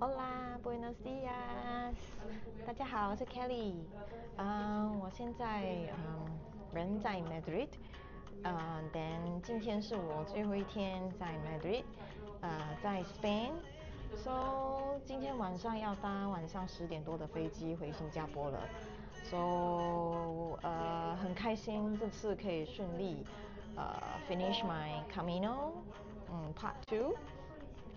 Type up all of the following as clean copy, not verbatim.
Hola, buenos días，大家好，我是 Kelly。我现在人在 Madrid，then 今天是我最后一天在 Madrid，在 Spain。So 今天晚上要搭晚上10点多的飞机回新加坡了。So 很开心这次可以顺利finish my Camino part 2.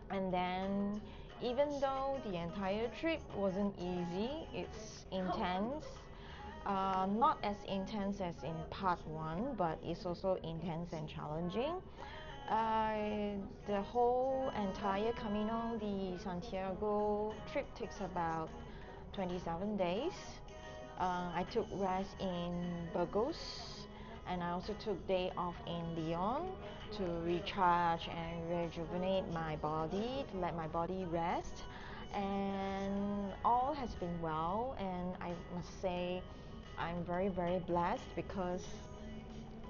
And then, even though the entire trip wasn't easy, it's intense. Not as intense as in part 1, but it's also intense and challenging. The whole entire Camino de Santiago trip takes about 27 days. I took rest in Burgos, and I also took day off in Lyon to recharge and rejuvenate my body, to let my body rest. And all has been well, and I must say I'm very, very blessed because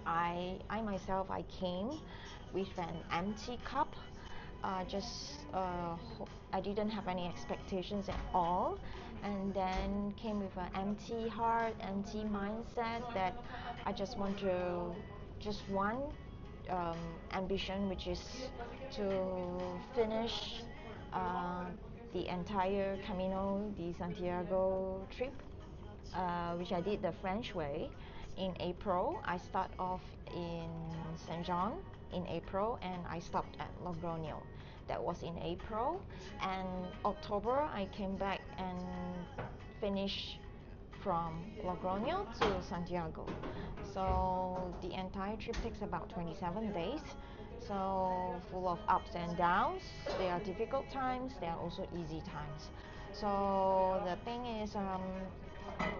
I myself, I came with an empty cup. I didn't have any expectations at all, and then came with an empty heart, empty mindset that I just want to just one ambition, which is to finish the entire Camino de Santiago trip, which I did the French way. In April, I start off in Saint John in April, and I stopped at Logroño. That was in April, and October I came back and finished from Logroño to Santiago. So the entire trip takes about 27 days. So full of ups and downs. There are difficult times, there are also easy times. So the thing is,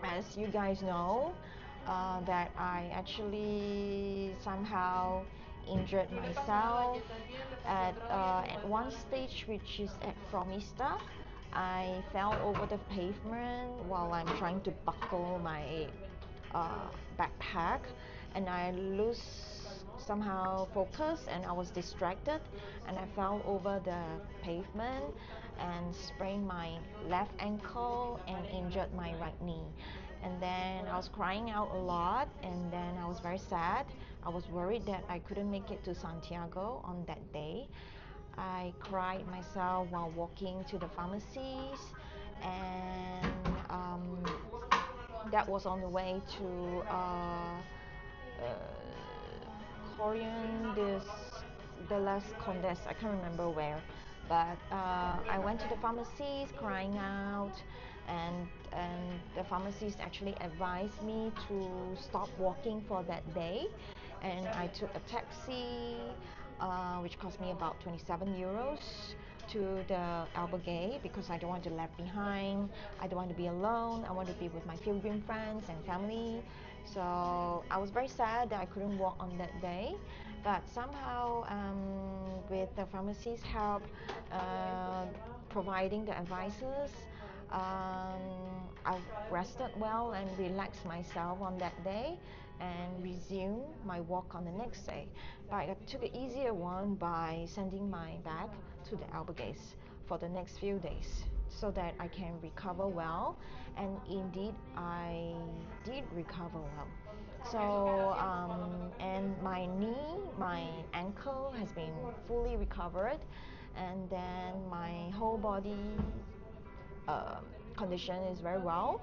as you guys know, that I actually somehow injured myself at one stage, which is at Fromista. I fell over the pavement while I'm trying to buckle my backpack, and I lose somehow focus, and I was distracted, and I fell over the pavement and sprained my left ankle and injured my right knee. And then I was crying out a lot, and then I was very sad. I was worried that I couldn't make it to Santiago on that day. I cried myself while walking to the pharmacies, and that was on the way to Korean de las Condes. I can't remember where, but I went to the pharmacies crying out, and the pharmacist actually advised me to stop walking for that day, and I took a taxi, which cost me about 27 euros to the Albergate, because I don't want to be left behind. I don't want to be alone. I want to be with my pilgrim friends and family. So I was very sad that I couldn't walk on that day, but somehow with the pharmacist's help, providing the advices, I rested well and relaxed myself on that day and resumed my walk on the next day. But I took an easier one by sending my bag to the Albergates for the next few days so that I can recover well, and indeed I did recover well. So and my knee, my ankle has been fully recovered, and then my whole body condition is very well.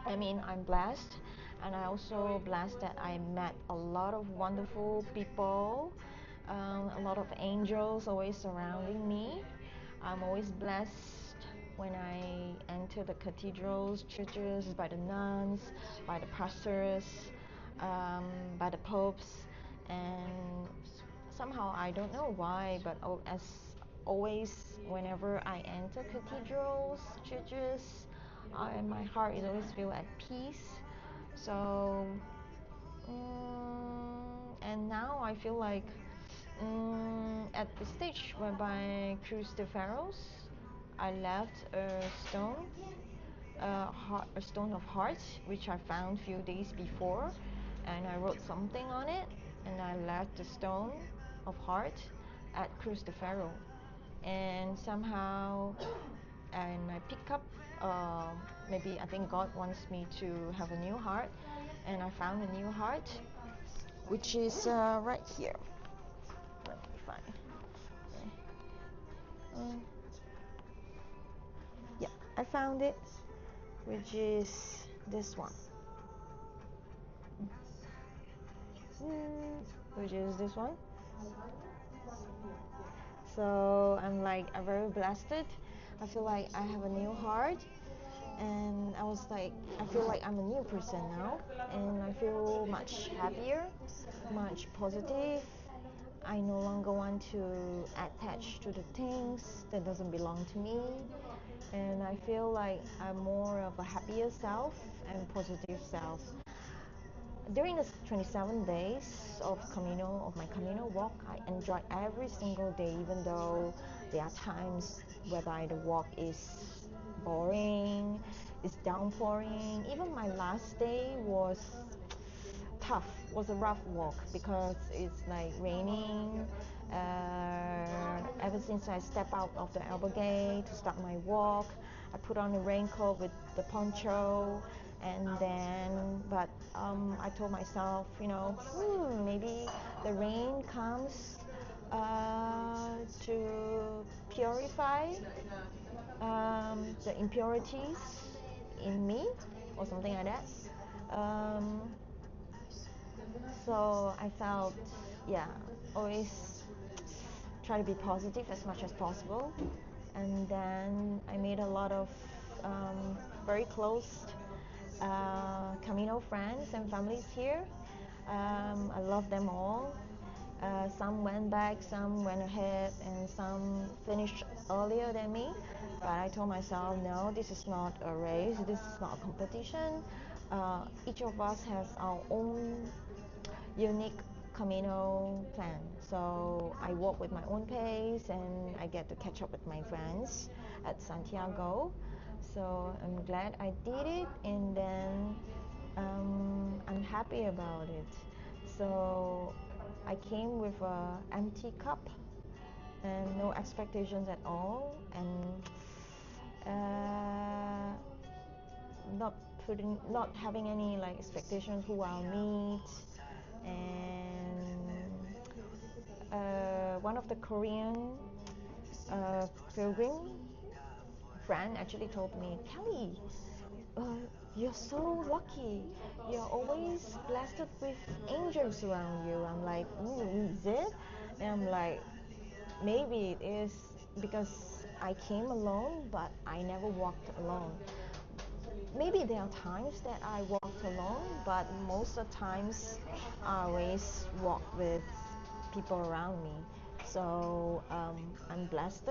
I mean, I'm blessed, and I also blessed that I met a lot of wonderful people, a lot of angels always surrounding me. I'm always blessed when I enter the cathedrals, churches, by the nuns, by the pastors, by the popes, and somehow I don't know why, but as always, whenever I enter cathedrals, churches, my heart is always feel at peace. So and now I feel like at the stage whereby Cruz de Ferros, I left a stone, a stone of hearts, which I found few days before, and I wrote something on it, and I left the stone of heart at Cruz de Ferro, and somehow maybe I think God wants me to have a new heart, and I found a new heart, which is right here. Let me find. Yeah, I found it, which is this one. Which is this one. So I'm very blessed. I feel like I have a new heart, and I feel like I'm a new person now, and I feel much happier, much positive. I no longer want to attach to the things that doesn't belong to me, and I feel like I'm more of a happier self and positive self. During the 27 days of my Camino walk, I enjoy every single day, even though there are times whereby the walk is boring, it's downpouring. Even my last day was tough, was a rough walk because it's like raining. Ever since I stepped out of the Elbow Gate to start my walk, I put on a raincoat with the poncho, and then, but I told myself, maybe the rain comes to purify the impurities in me, or something like that. So I felt, always try to be positive as much as possible. And then I made a lot of very close Camino friends and families here. I love them all. Some went back, some went ahead, and some finished earlier than me. But I told myself, no, this is not a race, this is not a competition. Each of us has our own unique Camino plan. So I walk with my own pace, and I get to catch up with my friends at Santiago. So I'm glad I did it, and then I'm happy about it. So I came with an empty cup and no expectations at all, and not having any like expectations who I'll meet. And one of the Korean pilgrim friend actually told me, Kelly, you're so lucky. You're always blessed with angels around you. I'm like, is it? And I'm like, maybe it is because I came alone, but I never walked alone. Maybe there are times that I walked alone, but most of the times I always walk with people around me. So I'm blessed,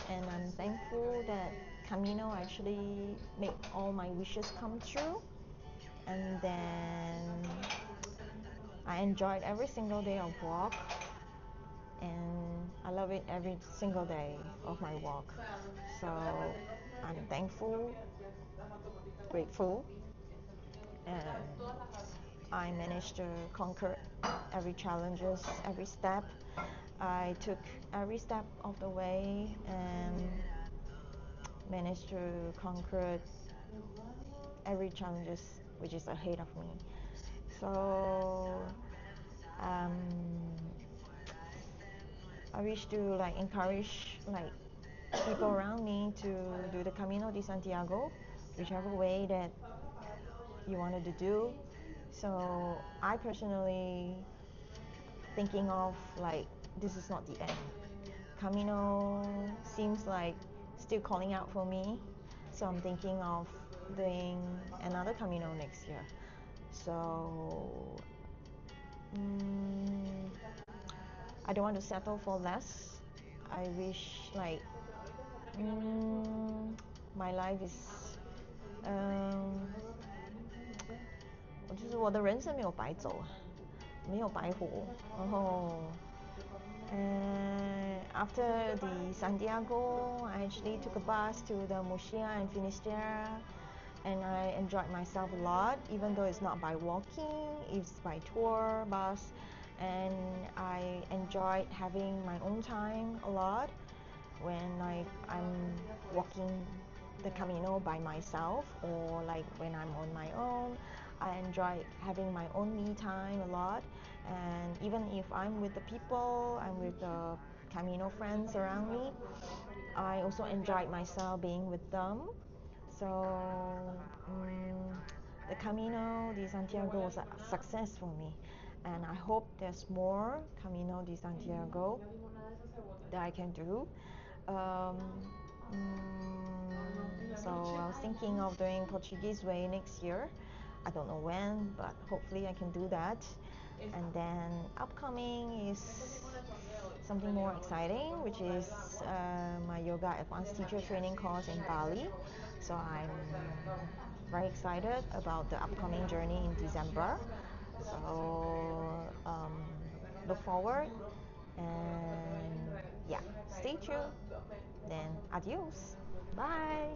and I'm thankful that Camino actually made all my wishes come true. And then I enjoyed every single day of walk, and I love it every single day of my walk. So I'm thankful, grateful, and I managed to conquer every challenges, every step. I took every step of the way and managed to conquer every challenges which is ahead of me. So I wish to encourage people around me to do the Camino de Santiago, whichever way that you wanted to do. So I personally thinking of this is not the end. Camino seems like still calling out for me, so I'm thinking of doing another Camino next year. So I don't want to settle for less. I wish my life is 就是我的人生没有白走，没有白活。然后after the Santiago, I actually took a bus to the Murcia and finished there. And I enjoyed myself a lot, even though it's not by walking, it's by tour bus. And I enjoyed having my own time a lot when I'm walking the Camino by myself or like when I'm on my own. I enjoy having my own me time a lot, and even if I'm with the people, I'm with the Camino friends around me, I also enjoyed myself being with them. So the Camino de Santiago was a success for me, and I hope there's more Camino de Santiago that I can do. Um, so I was thinking of doing Portuguese way next year. I don't know when, but hopefully I can do that. And then upcoming is something more exciting, which is my yoga advanced teacher training course in Bali. So I'm very excited about the upcoming journey in December. So look forward, and yeah, stay tuned. Then adios. Bye.